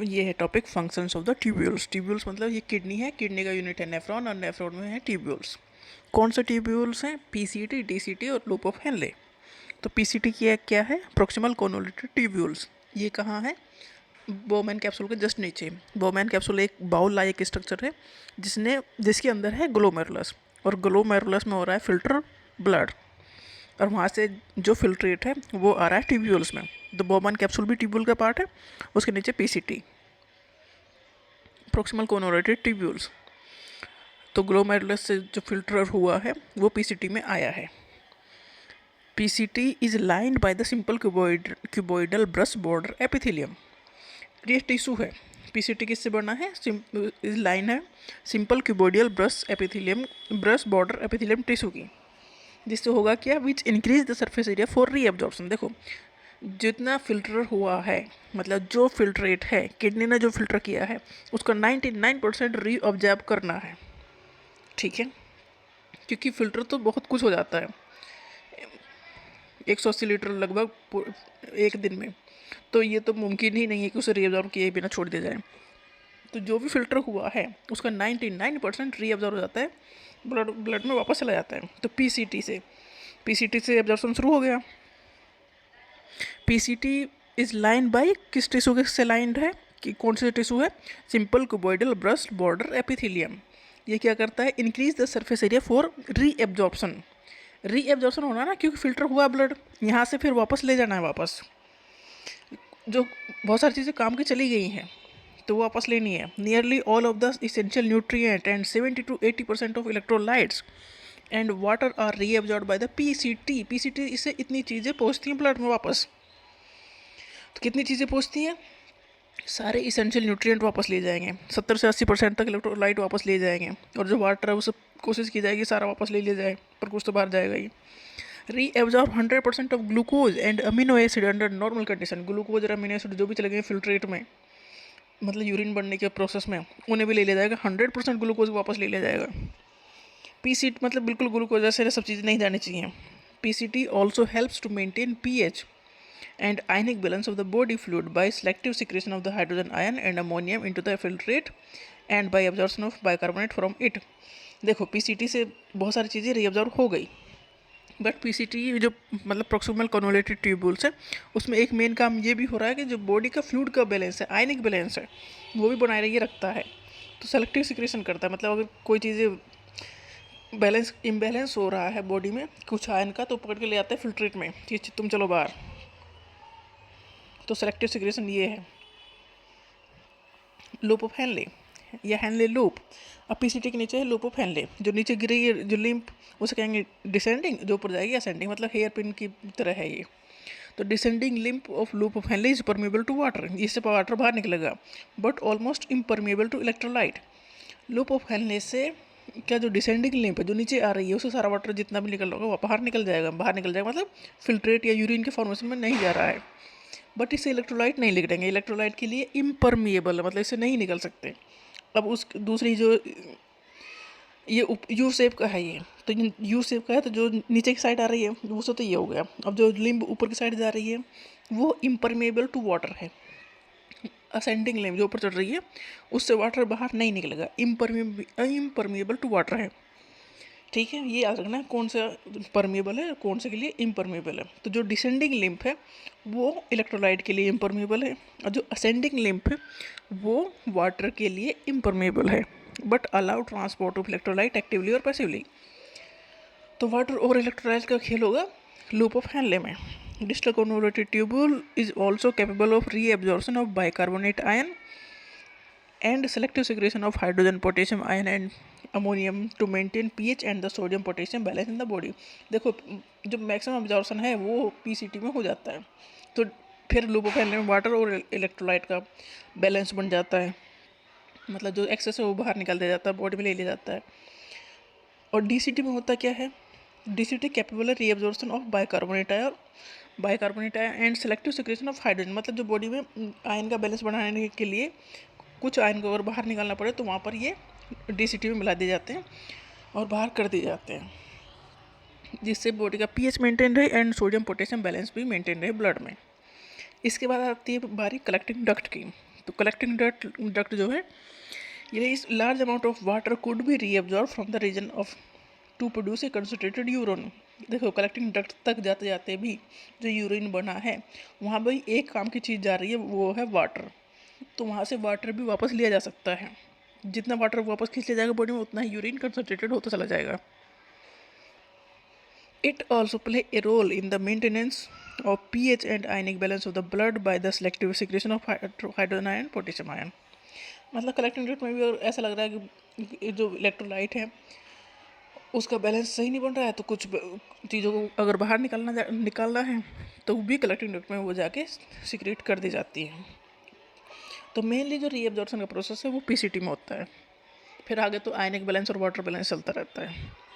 ये है topic functions of the tubules. Tubules मतलब ये किडनी है, किडनी का यूनिट है नेफ्रॉन, और नेफ्रॉन में है ट्यूब्यूल्स। कौन से ट्यूब्यूल्स हैं? पीसीटी, डीसीटी और लूप ऑफ हेनले। तो पीसीटी की क्या है? Proximal convoluted tubules. ये कहाँ है? बोमैन कैप्सूल के जस्ट नीचे। बोमैन कैप्सूल एक बाउल लाइक स्ट्रक्चर है जिसके अंदर है ग्लोमेरुलस, और ग्लोमेरुलस में हो रहा है फिल्टर ब्लड, और वहाँ से जो फिल्ट्रेट है वो आ रहा है ट्यूब्यूल्स में। तो बोमैन कैप्सूल भी ट्यूब्यूल का पार्ट है, उसके नीचे पीसीटी, प्रोक्सिमल कॉन्वोल्यूटेड ट्यूब्यूल्स। तो ग्लोमेरुलस से जो फिल्टर हुआ है वो पीसीटी में आया है। PCT is lined by the simple cuboidal brush border epithelium. ये टिश्यू है। पीसीटी किससे बना है? इस लाइन है simple cuboidal brush border epithelium tissue की, जिससे होगा क्या? Which increase the surface area for reabsorption. देखो जितना फिल्टर हुआ है, मतलब जो फिल्ट्रेट है किडनी ने जो फिल्टर किया है उसका 99% रीअब्जॉर्ब करना है। ठीक है, क्योंकि फिल्टर तो बहुत कुछ हो जाता है 180 लीटर लगभग एक दिन में, तो ये तो मुमकिन ही नहीं है कि उसे रीअब्जॉर्ब किए बिना छोड़ दिया जाए। तो जो भी फिल्टर हुआ है उसका 99% रीअब्जॉर्ब हो जाता है, ब्लड में वापस चला जाता है। तो पीसीटी से एब्जॉर्प्शन शुरू हो गया। पीसीटी इज लाइन बाय किस टिश्यू से लाइंड है? कि कौन से टिश्यू है? Simple cuboidal brush border epithelium. ये क्या करता है? Increase the surface area for reabsorption. Reabsorption होना ना, क्योंकि फिल्टर हुआ ब्लड, यहाँ से फिर वापस ले जाना है। वापस जो बहुत सारी चीज़ें काम की चली गई हैं तो वो वापस लेनी है। Nearly all of the essential nutrient and 70 to 80% of electrolytes and water are reabsorb by the PCT. PCT इससे इतनी चीज़ें पहुँचती हैं ब्लड में वापस। तो कितनी चीज़ें पहुँचती हैं? सारे इसेंशियल न्यूट्रिएंट वापस ले जाएंगे, 70 से 80% तक इलेक्ट्रोलाइट वापस ले जाएंगे, और जो वाटर है वो सब कोशिश की जाएगी सारा वापस ले लिया जाए, पर कुछ तो बाहर जाएगा ही। Reabsorb 100% of glucose and amino acid under normal condition. Glucose और अमीनो एसिड जो भी चले गए फिल्ट्रेट में, मतलब यूरिन बनने के प्रोसेस में, उन्हें भी ले लिया जाएगा। 100% ग्लूकोज वापस ले लिया जाएगा। पीसीटी मतलब बिल्कुल ग्लूकोज जैसे सब चीज़ें नहीं जानी चाहिए। PCT also helps to maintain pH and ionic balance of the body fluid by selective secretion of the hydrogen ion and ammonium into the filtrate and by absorption of bicarbonate from it। देखो PCT से बहुत सारी चीज़ें reabsorb हो गई, but PCT जो मतलब proximal convoluted tubules है उसमें एक मेन काम ये भी हो रहा है कि जो बॉडी का फ्लूइड का बैलेंस है, आयनिक बैलेंस है, वो भी बनाए रखिए रखता है। तो सेलेक्टिव सिक्रेशन करता है, मतलब अगर कोई चीज़ें बैलेंस इम्बैलेंस हो रहा है बॉडी में कुछ आयन का, तो पकड़ के ले आता है फिल्ट्रेट में कि तुम चलो बाहर। तो सेलेक्टिव सिक्रेशन ये है। लूप ऑफ हेनले या हेनले लूप। अब पीसीटी के नीचे है लूप ऑफ हेनले। जो नीचे गिरी है जो लिम्प, उसे कहेंगे डिसेंडिंग, जो ऊपर जाएगी असेंडिंग, मतलब हेयर पिन की तरह है ये। तो descending limb of loop of Henle is permeable to water, इससे वाटर बाहर निकलेगा, but almost impermeable to electrolyte. Loop of Henle से क्या जो डिसेंडिंग लिम्प है जो नीचे आ रही है उससे सारा वाटर जितना भी निकल रहा होगा बाहर निकल जाएगा। मतलब फिल्ट्रेट या यूरिन के फॉर्मेशन में नहीं जा रहा है, बट इससे इलेक्ट्रोलाइट नहीं निकलेंगे। इलेक्ट्रोलाइट के लिए इम्परमिएबल है, मतलब इससे नहीं निकल सकते। अब उस दूसरी जो ये यू शेप का है, ये तो यू शेप का है, तो जो नीचे की साइड आ रही है वो तो ये हो गया। अब जो लिम्ब ऊपर की साइड जा रही है वो इम्परमिएबल टू वाटर है। असेंडिंग लिम्ब जो ऊपर चढ़ रही है उससे वाटर बाहर नहीं निकलेगा, इम्परमिएबल टू वाटर है। ठीक है, ये याद रखना है कौन सा परमिएबल है कौन से के लिए इम्परमिएबल है। तो जो डिसेंडिंग लिम्फ है वो इलेक्ट्रोलाइट के लिए इम्परमिएबल है, और जो असेंडिंग लिम्फ है वो वाटर के लिए इम्परमिएबल है, but allow transport of electrolyte actively और पैसिवली। तो वाटर और इलेक्ट्रोलाइट का खेल होगा लूप ऑफ हेनले में। Distal convoluted tubule is also capable of reabsorption of bicarbonate ion and selective secretion of hydrogen, potassium ion and ammonium to maintain pH and the sodium potassium balance in the body। देखो जो maximum absorption है वो PCT में हो जाता है, तो फिर लूप ऑफ हेनले में वाटर और इलेक्ट्रोलाइट का बैलेंस बन जाता है, मतलब जो एक्सेस है वो बाहर निकाल दिया जाता है, बॉडी में ले लिया जाता है। और डीसीटी में होता क्या है? डीसीटी कैपेबल है reabsorption of bicarbonate ion and selective secretion of hydrogen, मतलब जो बॉडी में आयन का बैलेंस बनाने के लिए कुछ आयन को अगर बाहर निकालना पड़े तो वहाँ पर ये डीसीटी में मिला दिए जाते हैं और बाहर कर दिए जाते हैं, जिससे बॉडी का पीएच मेंटेन रहे एंड सोडियम पोटेशियम बैलेंस भी मेंटेन रहे ब्लड में। इसके बाद आती है बारी कलेक्टिंग डक्ट की। तो कलेक्टिंग डक्ट जो है ये इस large amount of water could be reabsorb from the region of to produce a concentrated urine. देखो कलेक्टिंग डक्ट तक जाते जाते भी जो यूरिन बना है वहाँ भी एक काम की चीज़ जा रही है, वो है वाटर। तो वहाँ से वाटर भी वापस लिया जा सकता है। जितना वाटर वापस खींच लिया जाएगा बॉडी में उतना ही यूरिन कंसनट्रेटेड होता चला जाएगा। It also play a role in the maintenance of pH and ionic balance of the blood by the selective secretion of hydrogen ion, potassium ion। मतलब कलेक्टिंग डक्ट में भी और ऐसा लग रहा है कि जो इलेक्ट्रोलाइट है उसका बैलेंस सही नहीं बन रहा है, तो कुछ चीज़ों को अगर बाहर निकालना है तो भी कलेक्टिंग डक्ट में वो जाके सिक्रेट कर दी जाती है। तो मेनली जो रीअब्जॉर्प्शन का प्रोसेस है वो पीसीटी में होता है। फिर आगे तो आयनिक बैलेंस और वाटर बैलेंस चलता रहता है।